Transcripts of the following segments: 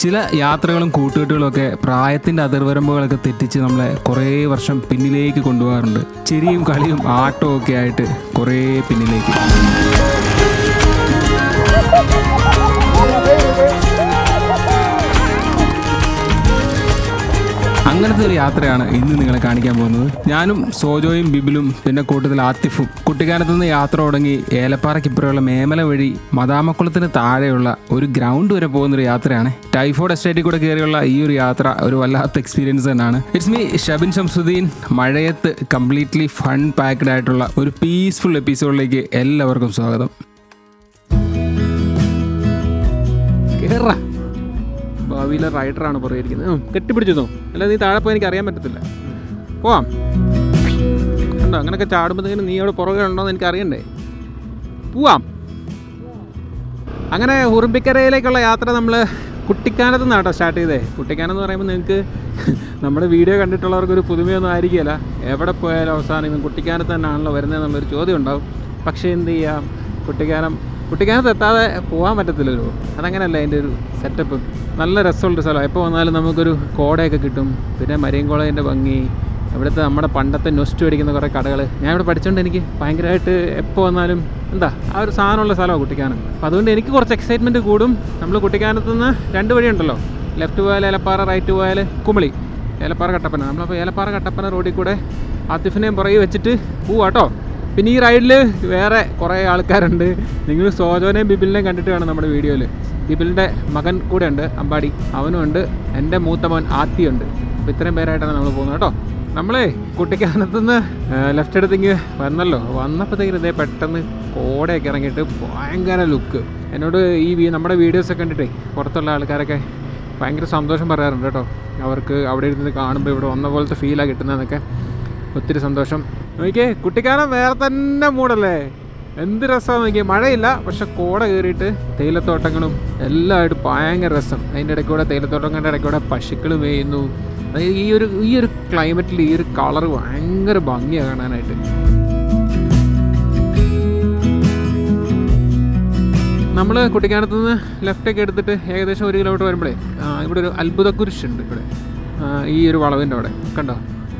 ചില യാത്രകളും കൂട്ടുകെട്ടുകളും ഒക്കെ പ്രായത്തിൻ്റെ അതിർവരമ്പുകളൊക്കെ തെറ്റിച്ച് നമ്മളെ കുറേ വർഷം പിന്നിലേക്ക് കൊണ്ടുപോകാറുണ്ട്. ചിരിയും കളിയും ആട്ടവും ഒക്കെ ആയിട്ട് കുറേ പിന്നിലേക്ക്. അങ്ങനത്തെ ഒരു യാത്രയാണ് ഇന്ന് നിങ്ങളെ കാണിക്കാൻ പോകുന്നത്. ഞാനും സോജോയും ബിബിലും പിന്നെ കൂട്ടത്തിൽ ആത്തിഫും കുട്ടിക്കാനത്ത് നിന്ന് യാത്ര തുടങ്ങി ഏലപ്പാറയ്ക്കിപ്പുറമുള്ള മേമല വഴി മദാമക്കുളത്തിന് താഴെയുള്ള ഒരു ഗ്രൗണ്ട് വരെ പോകുന്നൊരു യാത്രയാണ്. ടൈഫോയ്ഡ് എസ്റ്റേറ്റിൽ കൂടെ കയറിയുള്ള ഈ ഒരു യാത്ര ഒരു വല്ലാത്ത എക്സ്പീരിയൻസ് തന്നെയാണ്. It's me Shabin Shamsuddin. മഴയത്ത് കംപ്ലീറ്റ്ലി ഫൺ പാക്ഡ് ആയിട്ടുള്ള ഒരു പീസ്ഫുൾ എപ്പിസോഡിലേക്ക് എല്ലാവർക്കും സ്വാഗതം. ഭാവിയിലെ റൈഡറാണ് പറയുന്നത്. കെട്ടിപ്പിടിച്ചോ, അല്ലാതെ നീ താഴെ പോയി എനിക്ക് അറിയാൻ പറ്റത്തില്ല. പോവാം കണ്ടോ, അങ്ങനെയൊക്കെ ചാടുമ്പോഴത്തേക്കും നീ അവിടെ പുറകെ ഉണ്ടോയെന്ന് എനിക്ക് അറിയണ്ടേ. പോവാം. അങ്ങനെ ഉറുമ്പിക്കരയിലേക്കുള്ള യാത്ര നമ്മൾ കുട്ടിക്കാനത്ത് നിന്നാട്ടോ സ്റ്റാർട്ട് ചെയ്തേ. കുട്ടിക്കാനം എന്ന് പറയുമ്പോൾ നിങ്ങൾക്ക് നമ്മുടെ വീഡിയോ കണ്ടിട്ടുള്ളവർക്കൊരു പുതുമയൊന്നും ആയിരിക്കില്ല. എവിടെ പോയാലും അവസാനം ഇവൻ കുട്ടിക്കാനത്ത് തന്നെയാണല്ലോ വരുന്നതെന്നുള്ളൊരു ചോദ്യം ഉണ്ടാവും. പക്ഷേ എന്ത് ചെയ്യാം, കുട്ടിക്കാനത്ത് എത്താതെ പോകാൻ പറ്റത്തില്ലല്ലോ. അതങ്ങനെയല്ല അതിൻ്റെ ഒരു സെറ്റപ്പ്. നല്ല രസമുള്ളൊരു സ്ഥലം. എപ്പോൾ വന്നാലും നമുക്കൊരു കോടയൊക്കെ കിട്ടും. പിന്നെ മരിയൻ കോളേജിൻ്റെ ഭംഗി, ഇവിടുത്തെ നമ്മുടെ പണ്ടത്തെ നൊസ്റ്റ് അടിക്കുന്ന കുറേ കടകൾ. ഞാൻ ഇവിടെ പഠിച്ചുകൊണ്ട് എനിക്ക് ഭയങ്കരമായിട്ട് എപ്പോൾ വന്നാലും ആ ഒരു സാധനമുള്ള സ്ഥലമാണ് കുട്ടിക്കാനം. അപ്പോൾ അതുകൊണ്ട് എനിക്ക് കുറച്ച് എക്സൈറ്റ്മെൻറ്റ് കൂടും. നമ്മൾ കുട്ടിക്കാനത്ത് നിന്ന് 2 വഴിയുണ്ടല്ലോ, ലെഫ്റ്റ് പോയാൽ ഏലപ്പാറ, റൈറ്റ് പോയാൽ കുമളി. ഏലപ്പാറ കട്ടപ്പന. നമ്മളപ്പോൾ ഏലപ്പാറ കട്ടപ്പന റോഡിൽ കൂടെ ആത്തിഫിനെയും പുറകെ വെച്ചിട്ട് പോവാട്ടോ. പിന്നെ ഈ റൈഡിൽ വേറെ കുറേ ആൾക്കാരുണ്ട്. നിങ്ങൾ സോജോനെയും ബിബിലിനെയും കണ്ടിട്ട് വേണം നമ്മുടെ വീഡിയോയിൽ. ബിബിലിൻ്റെ മകൻ കൂടെ ഉണ്ട്, അമ്പാടി, അവനും ഉണ്ട്. എൻ്റെ മൂത്ത മോൻ ആത്തിയുണ്ട്. അപ്പോൾ ഇത്രയും പേരായിട്ടാണ് നമ്മൾ പോകുന്നത് കേട്ടോ. നമ്മളേ കുട്ടിക്കാനത്തുനിന്ന് ലെഫ്റ്റ് എടുത്തേക്ക് വന്നപ്പോഴത്തേക്കും ഇതേ പെട്ടെന്ന് കോടയൊക്കെ ഇറങ്ങിയിട്ട് ഭയങ്കര ലുക്ക്. എന്നോട് നമ്മുടെ വീഡിയോസൊക്കെ കണ്ടിട്ടേ പുറത്തുള്ള ആൾക്കാരൊക്കെ ഭയങ്കര സന്തോഷം പറയാറുണ്ട് കേട്ടോ. അവർക്ക് അവിടെ ഇരുന്ന് കാണുമ്പോൾ ഇവിടെ വന്ന പോലത്തെ ഫീലാണ് കിട്ടുന്നതെന്നൊക്കെ. ഒത്തിരി സന്തോഷം. നോക്കിയേ, കുട്ടിക്കാനം വേറെ തന്നെ മൂടല്ലേ, എന്ത് രസമാണ് നോക്കിയേ. മഴയില്ല, പക്ഷെ കോട കയറിയിട്ട് തേയിലത്തോട്ടങ്ങളും എല്ലാമായിട്ട് ഭയങ്കര രസം. അതിൻ്റെ ഇടയ്ക്കൂടെ തേയിലത്തോട്ടങ്ങളുടെ ഇടയ്ക്കൂടെ പശുക്കൾ മേയുന്നു. ഈ ഒരു ക്ലൈമറ്റിൽ ഈ ഒരു കളർ ഭയങ്കര ഭംഗിയാണ് കാണാനായിട്ട്. നമ്മൾ കുട്ടിക്കാനത്ത് നിന്ന് ലെഫ്റ്റൊക്കെ എടുത്തിട്ട് ഏകദേശം 1 കിലോമീറ്റർ വരുമ്പോഴേ ഇവിടെ ഒരു അത്ഭുതക്കുരിശുണ്ട്. ഇവിടെ ഈ ഒരു വളവിൻ്റെ അവിടെ കണ്ടോ,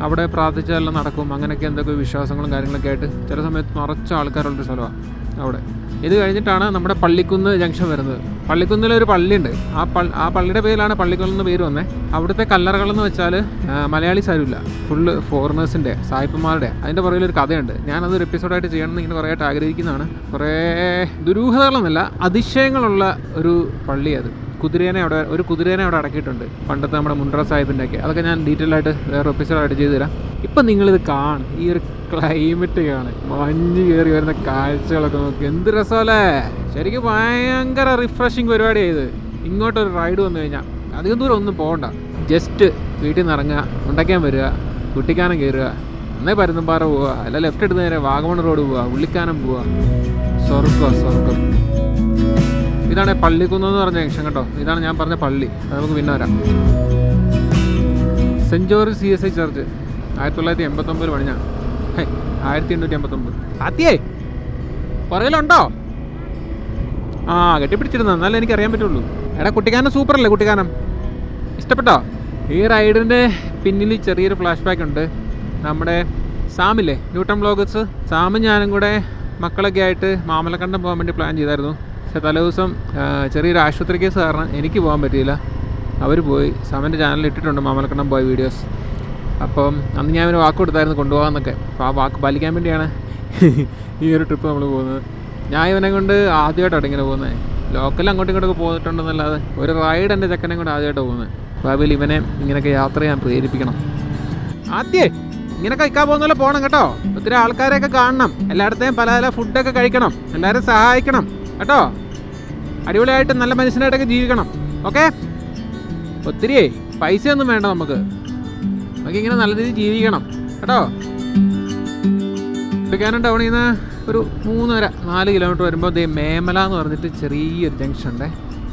അവിടെ പ്രാർത്ഥിച്ചാലെല്ലാം നടക്കും. അങ്ങനെയൊക്കെ എന്തൊക്കെ വിശ്വാസങ്ങളും കാര്യങ്ങളൊക്കെ ആയിട്ട് ചില സമയത്ത് നിറച്ച ആൾക്കാരുള്ളൊരു സ്ഥലമാണ് അവിടെ. ഇത് കഴിഞ്ഞിട്ടാണ് നമ്മുടെ പള്ളിക്കുന്ന് ജംഗ്ഷൻ വരുന്നത്. പള്ളിക്കുന്നിലൊരു പള്ളിയുണ്ട്. ആ പള്ളിയുടെ പേരിലാണ് പള്ളിക്കുന്ന് പേര് വന്നത്. അവിടുത്തെ കല്ലറകളെന്ന് വെച്ചാൽ മലയാളീസ് ആരുമില്ല, ഫുള്ള് ഫോറിനേഴ്സിൻ്റെ, സായിപ്പന്മാരുടെ. അതിൻ്റെ പുറകിലൊരു കഥയുണ്ട്. ഞാനതൊരു എപ്പിസോഡായിട്ട് ചെയ്യണമെന്ന് ഇങ്ങനെ കുറേ ആയിട്ട് ആഗ്രഹിക്കുന്നതാണ്. കുറേ ദുരൂഹതകളൊന്നുമല്ല, അതിശയങ്ങളുള്ള ഒരു പള്ളി അത്. ഒരു കുതിരേനെ അവിടെ അടക്കിയിട്ടുണ്ട്, പണ്ടത്തെ നമ്മുടെ മുണ്ട്ര സാഹിബിൻ്റെ ഒക്കെ. അതൊക്കെ ഞാൻ ഡീറ്റെയിൽ ആയിട്ട് വേറെ എപ്പിസോഡായിട്ട് ചെയ്തു തരാം. ഇപ്പം നിങ്ങളിത് കാണും, ഈ ഒരു ക്ലൈമറ്റ് കാണും, മഞ്ഞ് കയറി വരുന്ന കാഴ്ചകളൊക്കെ നോക്കി എന്ത് രസമല്ലേ. ശരിക്കും ഭയങ്കര റിഫ്രഷിങ് പരിപാടിയായത്. ഇങ്ങോട്ടൊരു റൈഡ് വന്നു കഴിഞ്ഞാൽ അധികം ദൂരം ഒന്നും പോകണ്ട, ജസ്റ്റ് വീട്ടിൽ നിന്ന് ഇറങ്ങുക, ഉണ്ടാക്കാൻ വരിക, കുട്ടിക്കാനം കയറുക, എന്നേ പരുന്തുംപാറ പോവുക, അല്ല ലെഫ്റ്റ് എടുത്ത് നേരെ വാഗമൺ റോഡ് പോവുക, ഉള്ളിക്കാനം പോവുക. സ്വർഗം. ഇതാണ് പള്ളിക്കുന്നെന്ന് പറഞ്ഞ ജംഗ്ഷൻ കേട്ടോ. ഇതാണ് ഞാൻ പറഞ്ഞ പള്ളി. അത് നമുക്ക് പിന്നെ വരാം. സെൻറ്റ് ജോർജ് CSI ചർച്ച് 1989 പണിഞ്ഞാണ്. 1889. ആത്തിയേ പുറകിലുണ്ടോ? കെട്ടിപ്പിടിച്ചിരുന്ന, എന്നാലും എനിക്കറിയാൻ പറ്റുള്ളൂ. എടാ, കുട്ടിക്കാനം സൂപ്പറല്ലേ? കുട്ടിക്കാനം ഇഷ്ടപ്പെട്ടോ? ഈ റൈഡിൻ്റെ പിന്നിൽ ചെറിയൊരു ഫ്ലാഷ് ബാക്ക് ഉണ്ട്. നമ്മുടെ സാമില്ലേ, ന്യൂട്ടൺ വ്ലോഗ്സ്, സാമും ഞാനും കൂടെ മക്കളൊക്കെ ആയിട്ട് മാമലക്കണ്ടം പോകാൻ വേണ്ടി പ്ലാൻ ചെയ്തായിരുന്നു. പക്ഷേ തലേദിവസം ചെറിയൊരു ആശുപത്രി കേസ് കാരണം എനിക്ക് പോകാൻ പറ്റിയില്ല. അവർ പോയി. സാമിൻ്റെ ചാനലിൽ ഇട്ടിട്ടുണ്ട് മാമലക്കണ്ടം പോയ വീഡിയോസ്. അപ്പം അന്ന് ഞാൻ ഒരു വാക്ക് കൊടുത്തായിരുന്നു കൊണ്ടുപോകാമെന്നൊക്കെ. അപ്പോൾ ആ വാക്ക് പാലിക്കാൻ വേണ്ടിയാണ് ഈ ഒരു ട്രിപ്പ് നമ്മൾ പോകുന്നത്. ഞാൻ ഇവനെ കൊണ്ട് ആദ്യമായിട്ടാണ് ഇങ്ങനെ പോകുന്നത്. ലോക്കൽ അങ്ങോട്ടും ഇങ്ങോട്ടൊക്കെ പോയിട്ടുണ്ടെന്നല്ലാതെ ഒരു റൈഡ് എൻ്റെ ചെക്കനെ കൊണ്ട് ആദ്യമായിട്ടാണ് പോകുന്നത്. ഭാവിയിൽ ഇവനെ ഇങ്ങനെയൊക്കെ യാത്ര ചെയ്യാൻ പ്രേരിപ്പിക്കണം. ആദ്യേ ഇങ്ങനെയൊക്കെ കഴിക്കാൻ പോകുന്നല്ലോ പോകണം കേട്ടോ. ഒത്തിരി ആൾക്കാരെയൊക്കെ കാണണം, എല്ലായിടത്തെയും പല പല ഫുഡൊക്കെ കഴിക്കണം, എല്ലാവരും സഹായിക്കണം കേട്ടോ. അടിപൊളിയായിട്ട് നല്ല മനുഷ്യനായിട്ടൊക്കെ ജീവിക്കണം. ഓക്കെ, ഒത്തിരി പൈസയൊന്നും വേണ്ട നമുക്ക് ഇങ്ങനെ നല്ല രീതിയിൽ ജീവിക്കണം കേട്ടോ. കുട്ടിക്കാനം ടൗണിൽ നിന്ന് ഒരു 3.5-4 കിലോമീറ്റർ വരുമ്പോൾ മേമല എന്ന് പറഞ്ഞിട്ട് ചെറിയൊരു ജംഗ്ഷൻ ഉണ്ടേ.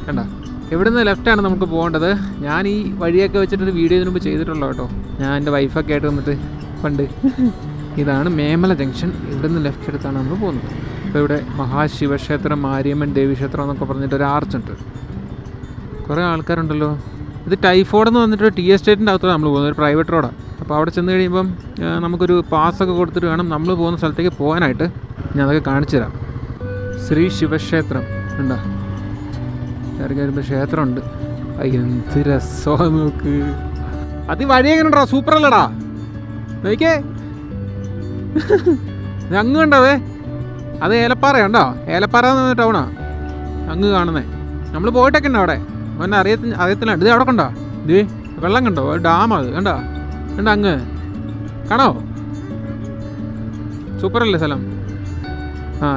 കണ്ടോ, ഇവിടുന്ന് ലെഫ്റ്റാണ് നമുക്ക് പോകേണ്ടത്. ഞാൻ ഈ വഴിയൊക്കെ വെച്ചിട്ടൊരു വീഡിയോ ഇതിനു മുമ്പ് ചെയ്തിട്ടുള്ളൂ കേട്ടോ. ഞാൻ എൻ്റെ വൈഫൊക്കെ ആയിട്ട് വന്നിട്ട് പണ്ട്. ഇതാണ് മേമല ജംഗ്ഷൻ. ഇവിടുന്ന് ലെഫ്റ്റ് എടുത്താണ് നമ്മൾ പോകുന്നത്. അപ്പോൾ ഇവിടെ മഹാശിവക്ഷേത്രം, മാരിയമ്മൻ ദേവീക്ഷേത്രം എന്നൊക്കെ പറഞ്ഞിട്ട് ഒരു ആർച്ചുണ്ട്. കുറേ ആൾക്കാരുണ്ടല്ലോ. ഇത് ടൈഫോയ്ഡ് എന്ന് വന്നിട്ട് ടീ എസ്റ്റേറ്റിൻ്റെ അകത്തോടെ നമ്മൾ പോകുന്നത്, ഒരു പ്രൈവറ്റ് റോഡാണ്. അപ്പോൾ അവിടെ ചെന്ന് കഴിയുമ്പം നമുക്കൊരു പാസ്സൊക്കെ കൊടുത്തിട്ട് വേണം നമ്മൾ പോകുന്ന സ്ഥലത്തേക്ക് പോകാനായിട്ട്. ഞാൻ അതൊക്കെ കാണിച്ചു തരാം. ശ്രീ ശിവക്ഷേത്രം ഉണ്ടോ? ഇറങ്ങി വരുമ്പോൾ ക്ഷേത്രമുണ്ട്. എന്ത് രസമാണ് നോക്ക്. അത് വഴി എങ്ങനെ ഉണ്ടോ? സൂപ്പറല്ലടാ, നോക്കിയേ. അങ്ങ് കണ്ടതേ, അത് ഏലപ്പാറയുണ്ടോ? ഏലപ്പാറ എന്ന് പറഞ്ഞ ടൗണാണ് അങ്ങ് കാണുന്നേ. നമ്മൾ പോയിട്ടൊക്കെ ഉണ്ടോ അവിടെ? അവനെ അറിയത്തില്ല. ഇത് അവിടെ കണ്ടോ? ഇത് വെള്ളം കണ്ടോ? ഡാമാ അത് കണ്ടോ? കണ്ടോ അങ്ങ് കാണോ? സൂപ്പറല്ലേ സ്ഥലം?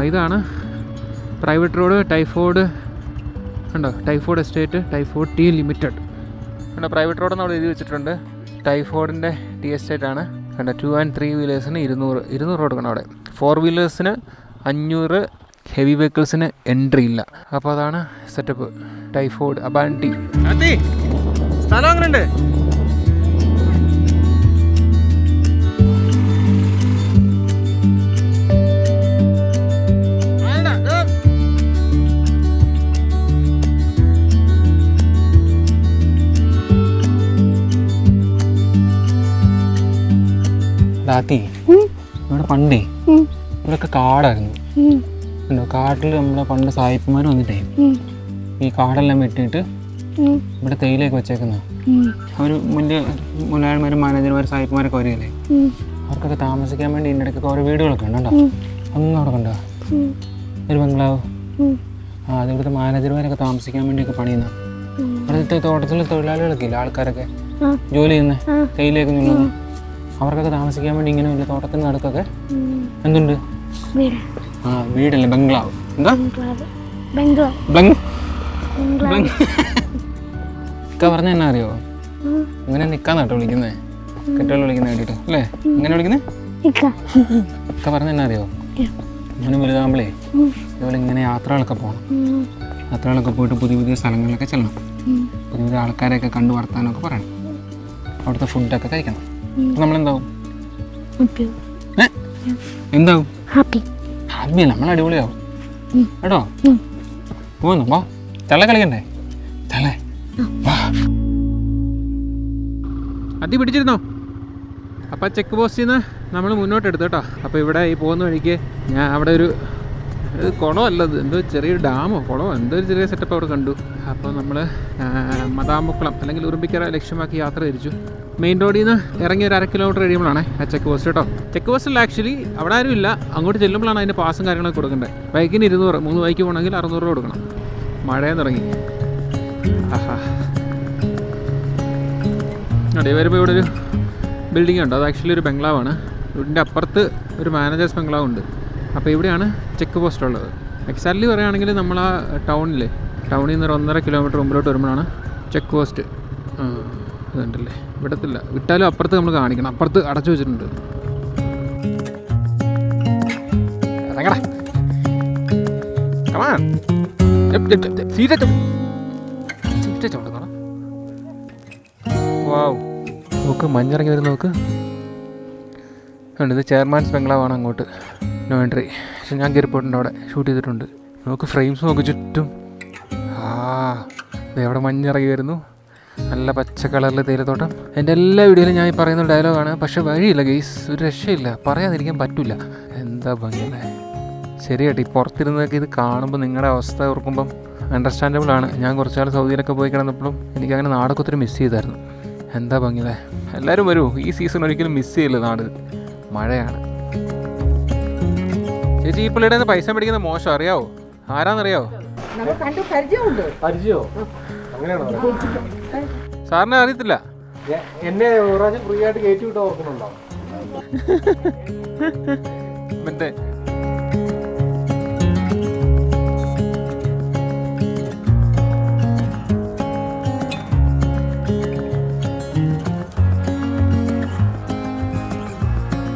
ഇതാണ് പ്രൈവറ്റ് റോഡ്. ടൈഫോയ്ഡ് കണ്ടോ? Typhoid estate, typhoid tea limited കണ്ടോ? പ്രൈവറ്റ് റോഡെന്ന് അവിടെ എഴുതി വെച്ചിട്ടുണ്ട്. ടൈഫോയ്ഡിൻ്റെ ടീ എസ്റ്റേറ്റാണ് കണ്ടോ. 2 and 3 വീലേഴ്സിന് 200 കൊടുക്കണം അവിടെ. 4 വീലേഴ്സിന് 500, ഹെവി വെഹിക്കിൾസിന് എൻട്രി ഇല്ല. അപ്പോൾ അതാണ് സെറ്റപ്പ്. ടൈഫോയ്ഡ് അബാൻഡി സ്ഥലം അങ്ങനെയുണ്ട്. ഇവിടെ പണ്ടേ ഇവിടെയൊക്കെ കാടായിരുന്നു. കാട്ടിൽ നമ്മളെ പണ്ട് സായിപ്പന്മാർ വന്നിട്ടേ ഈ കാടെല്ലാം വെട്ടിയിട്ട് ഇവിടെ തേയിലയൊക്കെ വെച്ചേക്കുന്ന അവർ വലിയ മുതലാളിമാരും മാനേജർമാരും സായിപ്പന്മാരൊക്കെ വരികയല്ലേ, അവർക്കൊക്കെ താമസിക്കാൻ വേണ്ടി ഇതിൻ്റെ ഇടയ്ക്കൊക്കെ ഓരോ വീടുകളൊക്കെ ഉണ്ടോ? അങ്ങ് അവിടെ കണ്ടോ ഒരു ബംഗ്ലാവ്? അത് ഇവിടുത്തെ മാനേജർമാരൊക്കെ താമസിക്കാൻ വേണ്ടിയൊക്കെ പണിയുന്ന. ഇവിടുത്തെ തോട്ടത്തിലെ തൊഴിലാളികളൊക്കെ ഇല്ല, ആൾക്കാരൊക്കെ ജോലി ചെയ്യുന്നത്, തേയിലയൊക്കെ നിന്നത്, അവർക്കൊക്കെ താമസിക്കാൻ വേണ്ടി ഇങ്ങനെ വലിയ തോട്ടത്തിന് നടുക്കൊക്കെ എന്തുണ്ട്? വീടല്ലേ, ബംഗ്ലാവ്. എന്താ പറഞ്ഞ എന്നാ അറിയോ? ഇങ്ങനെ നിക്കാന്ന് കേട്ടോ വിളിക്കുന്നേ, കെട്ടുകൾ വിളിക്കുന്ന കേട്ടിട്ട് അല്ലേ? ഇങ്ങനെ വിളിക്കുന്നേ ഒക്കെ പറഞ്ഞ എന്നാ അറിയോ? ഇങ്ങനെ വലുതാകുമ്പോഴേ ഇതുപോലെ ഇങ്ങനെ യാത്രകളൊക്കെ പോകണം. യാത്രകളൊക്കെ പോയിട്ട് പുതിയ പുതിയ സ്ഥലങ്ങളിലൊക്കെ ചെല്ലണം, പുതിയ പുതിയ ആൾക്കാരെയൊക്കെ കണ്ടു വർത്താനൊക്കെ പറയണം, അവിടുത്തെ ഫുഡൊക്കെ കഴിക്കണം. നമ്മളെന്താവും? എന്താവും? ഹാപ്പി നമ്മൾ അടിപൊളിയാവും കേട്ടോ. പോന്നു വാ, തല കളിക്കണ്ടേ? തല അതി പിടിച്ചിരുന്നോ? അപ്പം ചെക്ക് പോസ്റ്റിൽ നിന്ന് നമ്മൾ മുന്നോട്ടെടുത്തു കേട്ടോ. അപ്പോൾ ഇവിടെ ഈ പോകുന്ന വഴിക്ക് ഞാൻ അവിടെ ഒരു കുളമല്ലത്, എന്തോ ചെറിയൊരു ഡാമോ കുളമോ എന്തോ ഒരു ചെറിയ സെറ്റപ്പ് അവിടെ കണ്ടു. അപ്പോൾ നമ്മൾ മദാമുക്കുളം അല്ലെങ്കിൽ ഉറുമ്പിക്കര ലക്ഷ്യമാക്കി യാത്ര തിരിച്ചു. മെയിൻ റോഡിൽ നിന്ന് ഇറങ്ങി ഒരു 1/2 കിലോമീറ്റർ കഴിയുമ്പോഴാണ് ആ ചെക്ക് പോസ്റ്റ് കേട്ടോ. ചെക്ക് പോസ്റ്റിൽ ആക്ച്വലി അവിടെ ആരും ഇല്ല, അങ്ങോട്ട് ചെല്ലുമ്പോഴാണ് അതിൻ്റെ പാസും കാര്യങ്ങളൊക്കെ കൊടുക്കേണ്ടത്. ബൈക്കിന് 200, 3 ബൈക്ക് പോകണമെങ്കിൽ 600 രൂപ കൊടുക്കണം. മഴയും തുടങ്ങി. അവിടെ വരുമ്പോൾ ഇവിടെ ഒരു ബിൽഡിംഗ് ഉണ്ട്, അത് ആക്ച്വലി ഒരു ബംഗ്ലാവാണ്. വീടിൻ്റെ അപ്പുറത്ത് ഒരു മാനേജേഴ്സ് ബംഗ്ലാവ് ഉണ്ട്. അപ്പോൾ ഇവിടെയാണ് ചെക്ക് പോസ്റ്റ് ഉള്ളത്. എക്സാക്ട്ലി പറയുകയാണെങ്കിൽ നമ്മൾ ആ ടൗണിൽ നിന്ന് ഒരു 1.5 കിലോമീറ്റർ മുമ്പിലോട്ട് വരുമ്പോഴാണ് ചെക്ക് പോസ്റ്റ്. ഇതുണ്ടല്ലേ, വിടത്തില്ല, വിട്ടാലും അപ്പുറത്ത് നമ്മൾ കാണിക്കണം, അപ്പുറത്ത് അടച്ചു വെച്ചിട്ടുണ്ട്. നോക്ക്, മഞ്ഞിറങ്ങി വരുന്ന നോക്ക്. ഇത് ചെയർമാൻസ് ബംഗ്ലാവാണ്, അങ്ങോട്ട് നോ എൻട്രി. പക്ഷെ ഞാൻ കയറി പോയിട്ടുണ്ട്, അവിടെ ഷൂട്ട് ചെയ്തിട്ടുണ്ട്. നോക്ക് ഫ്രെയിംസ് നോക്ക് ചുറ്റും. എവിടെ മഞ്ഞിറങ്ങി വരുന്നു, നല്ല പച്ച കളറിൽ തേയിലത്തോട്ടം. എൻ്റെ എല്ലാ വീഡിയോയിലും ഞാൻ ഈ പറയുന്ന ഡയലോഗാണ്, പക്ഷേ വഴിയില്ല ഗെയ്സ്, ഒരു രക്ഷയില്ല, പറയാതിരിക്കാൻ പറ്റില്ല. എന്താ ഭംഗിയല്ലേ. ശരിയായിട്ട് ഈ പുറത്തിരുന്നതൊക്കെ ഇത് കാണുമ്പോൾ നിങ്ങളുടെ അവസ്ഥ ഓർക്കുമ്പം അണ്ടർസ്റ്റാൻഡബിൾ ആണ്. ഞാൻ കുറച്ച് നാൾ സൗദിയിലൊക്കെ പോയി കിടന്നപ്പോഴും എനിക്കങ്ങനെ നാടൊക്കെ ഒത്തിരി മിസ് ചെയ്തായിരുന്നു. എന്താ ഭംഗിയല്ലേ. എല്ലാവരും വരൂ, ഈ സീസൺ ഒരിക്കലും മിസ് ചെയ്യില്ല. നാട് മഴയാണ്. ചേച്ചി ഈ പിള്ളേരുടെ പൈസ മേടിക്കുന്ന മോശം അറിയാവോ? ആരാന്നറിയാവോ? പരിചയോ? സാറിനെ അറിയത്തില്ല. എന്നെ ഫ്രീ ആയിട്ട് കയറ്റി വിട്ട് ഓർക്കുന്നുണ്ടോ? മറ്റേ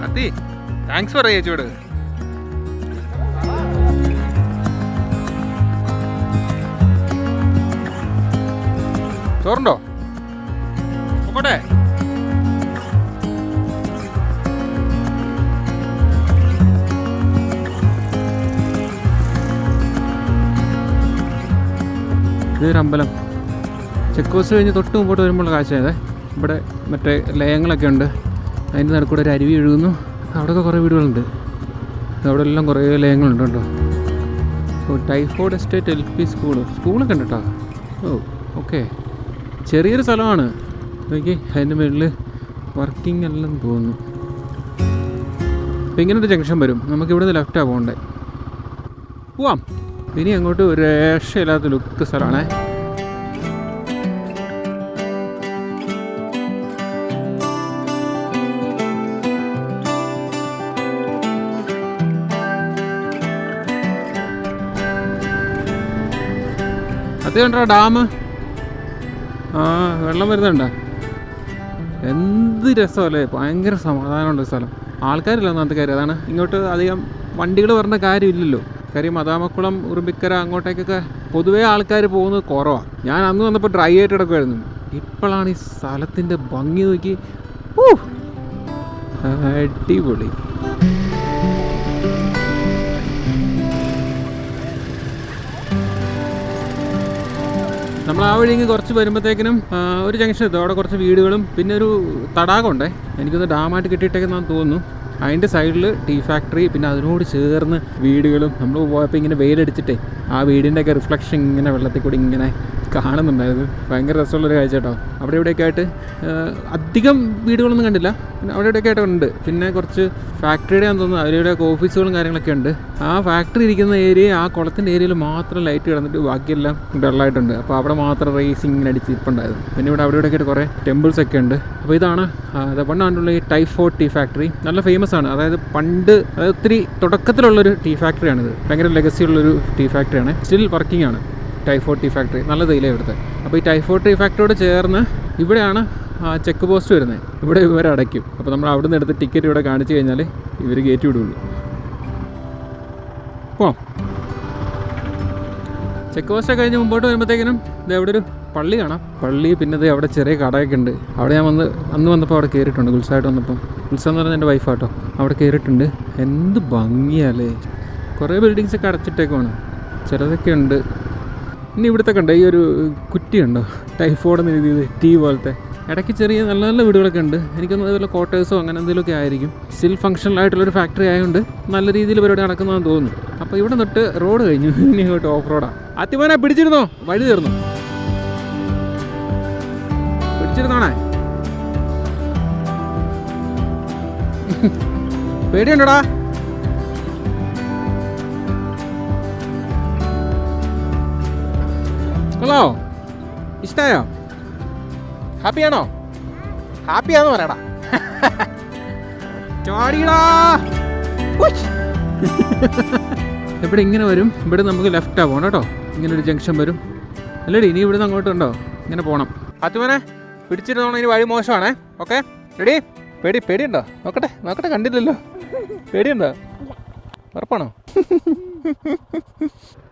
അതി താങ്ക്സ് പറയാ ചേച്ചിയോട്. ചോറുണ്ടോ? നോക്കട്ടെ. ഇതൊരു അമ്പലം, ചെക്ക് പോസ്റ്റ് കഴിഞ്ഞ് തൊട്ട് മുമ്പോട്ട് വരുമ്പോൾ കാഴ്ചയായതേ. ഇവിടെ മറ്റേ ലയങ്ങളൊക്കെ ഉണ്ട്, അതിൻ്റെ നടുക്കൂടെ ഒരു അരുവി ഒഴുകുന്നു. അവിടെയൊക്കെ കുറേ വീടുകളുണ്ട്, അവിടെ എല്ലാം കുറേ ലയങ്ങളുണ്ട് കേട്ടോ. ഓ, ടൈഫോയ്ഡ് എസ്റ്റേറ്റ് LP സ്കൂളൊക്കെ ഉണ്ട് കേട്ടോ. ഓ ഓക്കെ, ചെറിയൊരു സ്ഥലമാണ്. നോക്കി അതിൻ്റെ മുകളിൽ വർക്കിംഗ് എല്ലാം തോന്നുന്നു. അപ്പോൾ ഇങ്ങനൊരു ജംഗ്ഷൻ വരും, നമുക്കിവിടെ നിന്ന് ലെഫ്റ്റാണ് പോകണ്ടേ. പോവാം. ഇനി അങ്ങോട്ട് ഒരു രക്ഷയില്ലാത്ത ലുക്ക് സ്ഥലമാണേ. അത് കണ്ടോ ഡാം, വെള്ളം വരുന്നുണ്ടോ? എന്ത് രസമല്ലേ, ഭയങ്കര സമാധാനമുണ്ട് സ്ഥലം. ആൾക്കാരില്ല ഒന്നാമത്തെ കാര്യം അതാണ്. ഇങ്ങോട്ട് അധികം വണ്ടികൾ വരേണ്ട കാര്യമില്ലല്ലോ. കാര്യം മദാമക്കുളം, ഉറുമ്പിക്കര അങ്ങോട്ടേക്കൊക്കെ പൊതുവേ ആൾക്കാർ പോകുന്നത് കുറവാണ്. ഞാൻ അന്ന് വന്നപ്പോൾ ഡ്രൈ ആയിട്ട് കിടക്കുമായിരുന്നു. ഇപ്പോഴാണ് ഈ സ്ഥലത്തിൻ്റെ ഭംഗി നോക്കി. അടിപൊളി. നമ്മൾ ആ വഴി കുറച്ച് വരുമ്പോഴത്തേക്കിനും ഒരു ജംഗ്ഷൻ എത്തും. അവിടെ കുറച്ച് വീടുകളും പിന്നെ ഒരു തടാകമുണ്ടേ, എനിക്കൊന്ന് ഡാമായിട്ട് കെട്ടിയിട്ടേക്കെന്നാന്ന് തോന്നുന്നു. അതിൻ്റെ സൈഡിൽ ടീ ഫാക്ടറി, പിന്നെ അതിനോട് ചേർന്ന് വീടുകളും. നമ്മൾ പോയപ്പോൾ ഇങ്ങനെ വെയിലടിച്ചിട്ടേ ആ വീടിൻ്റെയൊക്കെ റിഫ്ലക്ഷൻ ഇങ്ങനെ വെള്ളത്തിൽ കൂടി ഇങ്ങനെ കാണുന്നുണ്ടായിരുന്നു. ഭയങ്കര രസമുള്ളൊരു കാഴ്ച കേട്ടോ. അവിടെ ഇവിടെയൊക്കെ ആയിട്ട് അധികം വീടുകളൊന്നും കണ്ടില്ല, പിന്നെ അവിടെ ഇവിടെയൊക്കെ ആയിട്ട് ഉണ്ട്. പിന്നെ കുറച്ച് ഫാക്ടറിയുടെ ആണെന്ന് തോന്നുന്നു, അവരുടെയൊക്കെ ഓഫീസുകളും കാര്യങ്ങളൊക്കെ ഉണ്ട്. ആ ഫാക്ടറി ഇരിക്കുന്ന ഏരിയ, ആ കുളത്തിൻ്റെ ഏരിയയിൽ മാത്രം ലൈറ്റ് കിടന്നിട്ട് ബാക്കിയെല്ലാം ഡള്ളായിട്ടുണ്ട്. അപ്പോൾ അവിടെ മാത്രം റേസിംഗ് ഇങ്ങനെ അടിച്ച് ഇരിപ്പുണ്ടായിരുന്നു. പിന്നെ ഇവിടെ അവിടെ ഇവിടെയൊക്കെ ആയിട്ട് കുറേ ടെമ്പിൾസ് ഒക്കെ ഉണ്ട്. അപ്പോൾ ഇതാണ് പണ്ടാണ്ടുള്ള ഈ ടൈഫോയ്ഡ് ടീ ഫാക്ടറി. നല്ല ഫേമസ് ആണ്. അതായത് പണ്ട്, അതായത് ഒത്തിരി തുടക്കത്തിലുള്ളൊരു ടീ ഫാക്ടറിയാണിത്. ഭയങ്കര ലെഗസി ഉള്ളൊരു ടീ ഫാക്ടറിയാണ്. സ്റ്റിൽ വർക്കിംഗ് ആണ് ടൈഫോയ്ഡ് ടീ ഫാക്ടറി. നല്ല തേയില ഇവിടുത്തെ. അപ്പോൾ ഈ ടൈഫോയ്ഡ് ടീ ഫാക്ടറിയോട് ചേർന്ന് ഇവിടെയാണ് ചെക്ക് പോസ്റ്റ് വരുന്നത്. ഇവിടെ ഇവർ അടയ്ക്കും. അപ്പോൾ നമ്മൾ അവിടെ നിന്ന് എടുത്ത് ടിക്കറ്റ് ഇവിടെ കാണിച്ചു കഴിഞ്ഞാൽ ഇവർ കയറ്റി വിടുള്ളൂ. പോവാം. ചെക്ക് പോസ്റ്റ് കഴിഞ്ഞ് മുമ്പോട്ട് വരുമ്പോഴത്തേക്കിനും ഇത് അവിടെ ഒരു പള്ളി കാണാം. പള്ളി, പിന്നെ ഇത് അവിടെ ചെറിയ കടയൊക്കെ ഉണ്ട്. അവിടെ ഞാൻ അന്ന് വന്നപ്പോൾ അവിടെ കയറിയിട്ടുണ്ട്. ഉത്സവമായിട്ട് വന്നപ്പം. ഉത്സവം എന്ന് പറഞ്ഞാൽ എൻ്റെ വൈഫാട്ടോ. അവിടെ കയറിയിട്ടുണ്ട്. എന്ത് ഭംഗിയല്ലേ. കുറേ ബിൽഡിങ്സൊക്കെ അടച്ചിട്ടേക്കുവാണ്, ചിലതൊക്കെ ഉണ്ട്. ഇനി ഇവിടുത്തെ കണ്ടോ ഈ ഒരു കുറ്റിയുണ്ടോ, ടൈഫോയ്ഡ് എന്ന് എഴുതിയത്, ടീ പോലത്തെ. ഇടയ്ക്ക് ചെറിയ നല്ല നല്ല വീടുകളൊക്കെ ഉണ്ട്. എനിക്കൊന്നും അതുപോലെ ക്വാർട്ടേഴ്സോ അങ്ങനെ എന്തെങ്കിലുമൊക്കെ ആയിരിക്കും. സ്റ്റിൽ ഫങ്ഷണൽ ആയിട്ടുള്ളൊരു ഫാക്ടറി ആയതുകൊണ്ട് നല്ല രീതിയിൽ പരിപാടി നടക്കുന്നതെന്ന് തോന്നുന്നു. അപ്പോൾ ഇവിടെ തൊട്ട് റോഡ് കഴിഞ്ഞു, ഇനി ഇങ്ങോട്ട് ഓഫ് റോഡാണ്. ആദ്യമോനെ പിടിച്ചിരുന്നോ, വഴി തീർന്നു. പിടിച്ചിരുന്നോണേ. പേടിയുണ്ടോടാ? ഹലോ, ഇഷ്ടമായോ? ഹാപ്പിയാണോ? ഹാപ്പിയാന്ന് പറയടാ. ചാടിയടാ. ഇവിടെ ഇങ്ങനെ വരും. ഇവിടെ നമുക്ക് ലെഫ്റ്റാണ് പോകണം കേട്ടോ. ഇങ്ങനെ ഒരു ജംഗ്ഷൻ വരും. അല്ലേടി, ഇനി ഇവിടുന്ന് അങ്ങോട്ടുണ്ടോ, ഇങ്ങനെ പോകണം. ആത്തുമോനെ പിടിച്ചിരുന്നോണം, ഇനി വഴി മോശമാണേ. Okay, ready? പേടിയുണ്ടോ? നോക്കട്ടെ, കണ്ടില്ലല്ലോ. പേടിയുണ്ടോ? ഉറപ്പാണോ?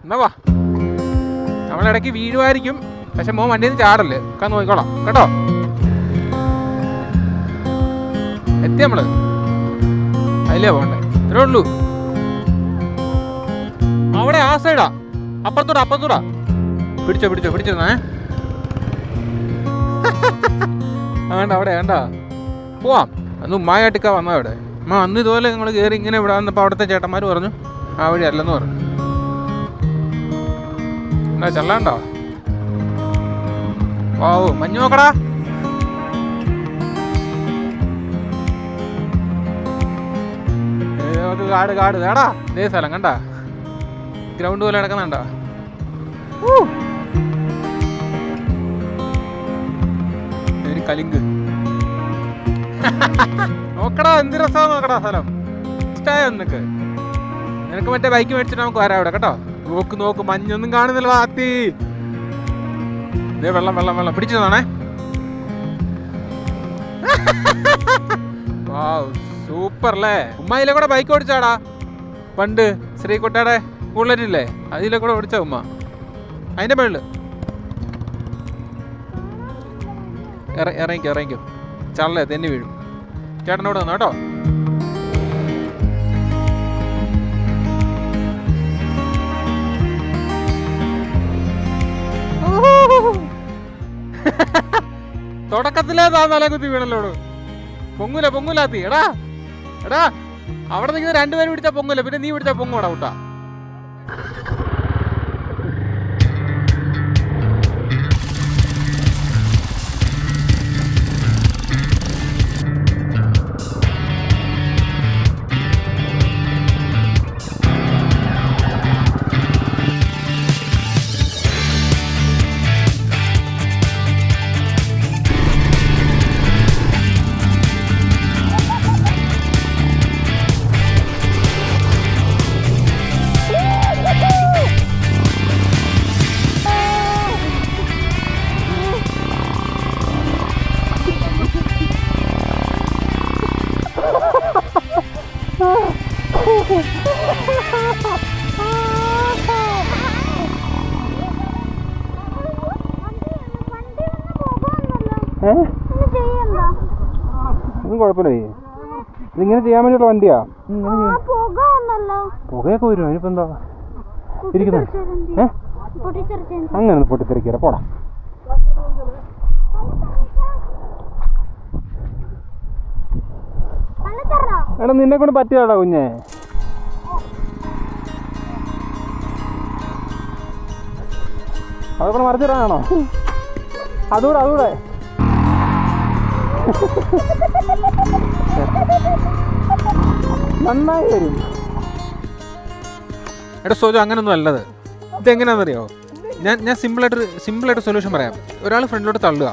എന്നാ വാ. നമ്മളിടയ്ക്ക് വീഴുമായിരിക്കും, പക്ഷെ മോൻ വണ്ടിയിൽ നിന്ന് ചാടല്ലേ. ഒക്കെ നോക്കിക്കോളാം കേട്ടോ. എത്തി നമ്മള്, അതിലേ പോകണ്ടേ, ഇത്രേ ഉള്ളൂ. അവിടെ ആ സൈഡാ, അപ്പുറത്തൂടാ. പിടിച്ചിരുന്നേ. വേണ്ട, അവിടെ വേണ്ട, പോവാം. അന്ന് ഉമ്മായിട്ടൊക്കെ വന്നാൽ അവിടെ അന്ന് ഇതുപോലെ നിങ്ങൾ കയറി ഇങ്ങനെ ഇവിടെ വന്നപ്പോൾ അവിടുത്തെ ചേട്ടന്മാർ പറഞ്ഞു ആ വഴി അല്ലെന്ന് പറഞ്ഞു. എന്നാ ചെല്ലാണ്ടോ? വാവു, മഞ്ഞ് നോക്കടാ. കാട് വേടാ. ഇതേ സ്ഥലം കണ്ടാ, ഗ്രൗണ്ട് പോലെ കിടക്കുന്നുണ്ടോ? കലിങ്ക് നോക്കടാ, എന്ത് രസമാണ് നോക്കടാ സ്ഥലം. ഇഷ്ടമായോ നിനക്ക് മറ്റേ ബൈക്ക് മേടിച്ചിട്ട് നമുക്ക് വരാം അവിടെ കേട്ടോ. നോക്ക്, മഞ്ഞൊന്നും കാണുന്നില്ല. ആത്തി ഇതേ വെള്ളം പിടിച്ചതാണേ. സൂപ്പർ അല്ലേ. ഉമ്മ അതിലെ കൂടെ ബൈക്ക് ഓടിച്ചാടാ പണ്ട്, ശ്രീകുട്ടയുടെ ബുള്ളറ്റില്ലേ, അതിലെ കൂടെ ഓടിച്ച ഉമ്മ. അതിന്റെ മേളില് ഇറങ്ങിക്കോ. ചള്ളേ തെന്നി വീഴും. ചേട്ടനോട് വന്നോ കേട്ടോ. തുടക്കത്തിലേ താ തല കുത്തി വീണല്ലോട്. പൊങ്ങൂലാത്തി. എടാ അവിടെ നിൽക്കുന്ന രണ്ടുപേരും പിടിച്ചാൽ പൊങ്ങൂല, പിന്നെ നീ പിടിച്ചാൽ പൊങ്ങൂടാ കുട്ടാ. ഒന്നും കുഴപ്പമില്ല. ഇതിങ്ങനെ ചെയ്യാൻ വേണ്ടിയുള്ള വണ്ടിയാ. പുകയൊക്കെ വരും. അതിനിപ്പോ എന്താ ഇരിക്കുന്നത്? അങ്ങനെ പൊട്ടിത്തെറിക്കല പോടാ. എടാ നിന്നെ കൊണ്ട് പറ്റിയാടാ കുഞ്ഞെ. അതൊക്കെ മറിച്ചിടാനാണോ? അതൂടെ നന്നായി വരും. എടാ സോജു, അങ്ങനൊന്നും അല്ലത്. ഇതെങ്ങനെയാണെന്നറിയോ? ഞാൻ സിമ്പിളായിട്ട് സൊല്യൂഷൻ പറയാം. ഒരാൾ ഫ്രണ്ടിലോട്ട് തള്ളുക,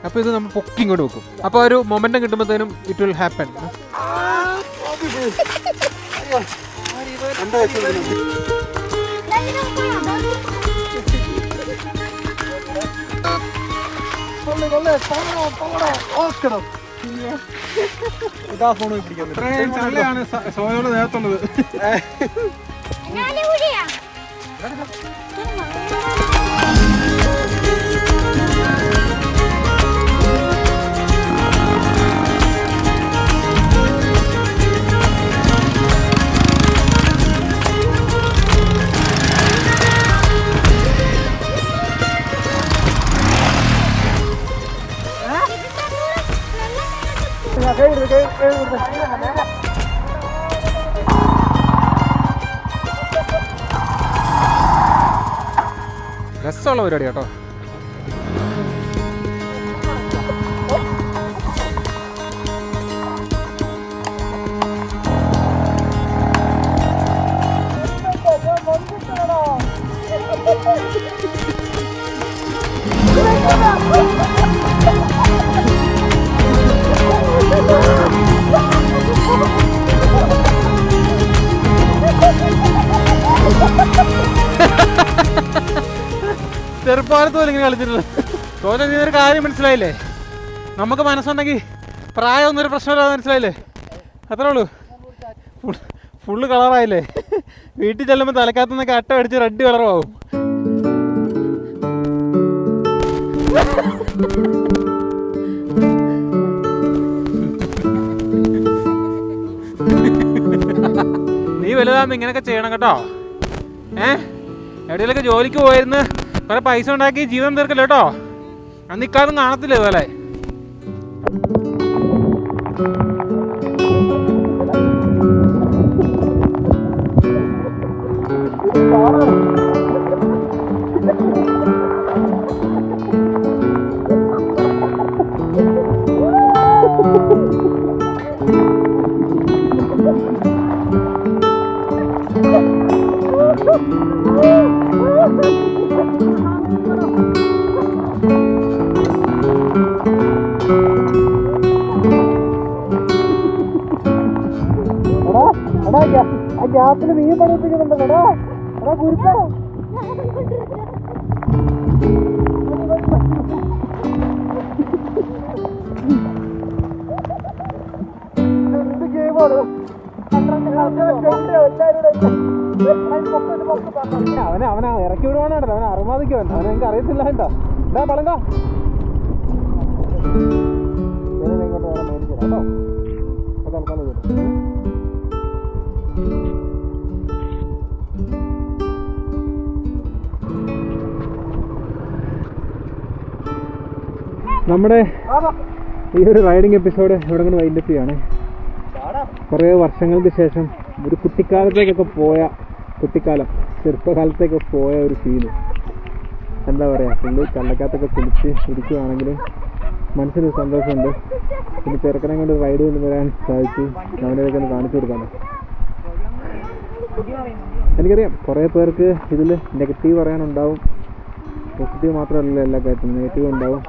അപ്പോൾ ഇത് നമ്മൾ പൊക്കി ഇങ്ങോട്ട് വെക്കും. അപ്പോൾ ഒരു മൊമെന്റം കിട്ടുമ്പോഴത്തേനും ഇറ്റ് വിൽ ഹാപ്പൻ. സോയോട് നേരത്തുള്ളത്. രസമുള്ള പരിപാടി കേട്ടോ. ചെറുപ്പാലത്ത് പോലും ഇങ്ങനെ കളിച്ചിട്ടില്ല. തോന്നി നീയൊരു കാര്യം മനസ്സിലായില്ലേ? നമുക്ക് മനസ്സുണ്ടെങ്കിൽ പ്രായമൊന്നും ഒരു പ്രശ്നമില്ലാതെ മനസ്സിലായില്ലേ? അത്രേ ഉള്ളൂ. ഫുള്ള് കളറായില്ലേ? വീട്ടിൽ ചെല്ലുമ്പോൾ തലക്കകത്തുനിന്നൊക്കെ അട്ട അടിച്ച് റെഡ് കളറാവും. നീ വലുതാകുമ്പോൾ ഇങ്ങനെയൊക്കെ ചെയ്യണം കേട്ടോ. എവിടെയെങ്കിലൊക്കെ ജോലിക്ക് പോയിരുന്ന് കുറെ പൈസ ഉണ്ടാക്കി ജീവിതം തീർക്കല്ലോ കേട്ടോ. അന്ന് ഇക്കാലം കാണത്തില്ല ഇതുപോലെ. ഗ്യാപ്പില് നീ പഠിപ്പിക്കുന്നുണ്ടോ? ഗുരുത്ത അവനെ ഇറക്കി വിടുവാണല്ലോ. അവനെ അറുമാതിക്കുവാൻ അവനെ എനിക്ക് അറിയത്തില്ല കേട്ടോ. എന്താ പളങ്ക ഇങ്ങോട്ട് വേറെ മേടിക്കാം കേട്ടോ. അത് തൽക്കാലം കിട്ടും. നമ്മുടെ ഈ ഒരു റൈഡിങ് എപ്പിസോഡ് ഇവിടെ കൊണ്ട് വൈൻഡപ്പ് ചെയ്യാണ്. കുറേ വർഷങ്ങൾക്ക് ശേഷം ഒരു കുട്ടിക്കാലത്തേക്കൊക്കെ പോയ ചെറുപ്പകാലത്തേക്ക് പോയ ഒരു ഫീല്. എന്താ പറയുക, ഫുള്ള് കള്ളക്കകത്തൊക്കെ കുളിച്ച് ഇരിക്കുകയാണെങ്കിലും മനസ്സിനൊരു സന്തോഷമുണ്ട്. പിന്നെ ചെറുക്കനെ കൊണ്ട് റൈഡ് കൊണ്ടുവരാൻ സാധിച്ചു, അവനൊക്കെ ഒന്ന് കാണിച്ചു കൊടുക്കാമല്ലോ. എനിക്കറിയാം കുറേ പേർക്ക് ഇതിൽ നെഗറ്റീവ് പറയാനുണ്ടാവും, പോസിറ്റീവ് മാത്രമല്ലല്ലോ എല്ലാ കാര്യത്തിലും നെഗറ്റീവ് ഉണ്ടാവും.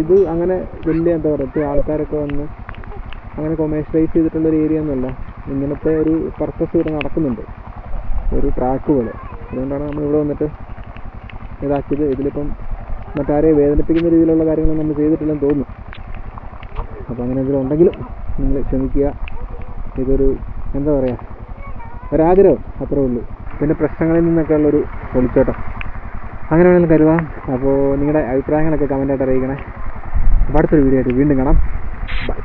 ഇത് അങ്ങനെ വലിയ എന്താ പറയുക ആൾക്കാരൊക്കെ വന്ന് അങ്ങനെ കൊമേഴ്ഷ്യലൈസ് ചെയ്തിട്ടുള്ളൊരു ഏരിയ ഒന്നുമല്ല. ഇങ്ങനത്തെ ഒരു പർപ്പസ് ഇവിടെ നടക്കുന്നുണ്ട്, ഒരു ട്രാക്ക് പോലെ. അതുകൊണ്ടാണ് നമ്മളിവിടെ വന്നിട്ട് ഇതാക്കിയത്. ഇതിലിപ്പം മറ്റാരെയും വേദനിപ്പിക്കുന്ന രീതിയിലുള്ള കാര്യങ്ങൾ നമ്മൾ ചെയ്തിട്ടില്ലെന്ന് തോന്നുന്നു. അപ്പോൾ അങ്ങനെ എന്തെങ്കിലും ഉണ്ടെങ്കിലും നിങ്ങൾ ക്ഷമിക്കുക. ഇതൊരു എന്താ പറയുക ഒരാഗ്രഹം അത്രേ ഉള്ളൂ. പിന്നെ പ്രശ്നങ്ങളിൽ നിന്നൊക്കെ ഉള്ളൊരു ഒളിച്ചോട്ടം അങ്ങനെ വേണമെങ്കിലും കരുതാം. അപ്പോൾ നിങ്ങളുടെ അഭിപ്രായങ്ങളൊക്കെ കമൻറ്റായിട്ട് അറിയിക്കണേ. അപ്പോൾ അടുത്തൊരു വീഡിയോ ആയിട്ട് വീണ്ടും കാണാം. ബൈ.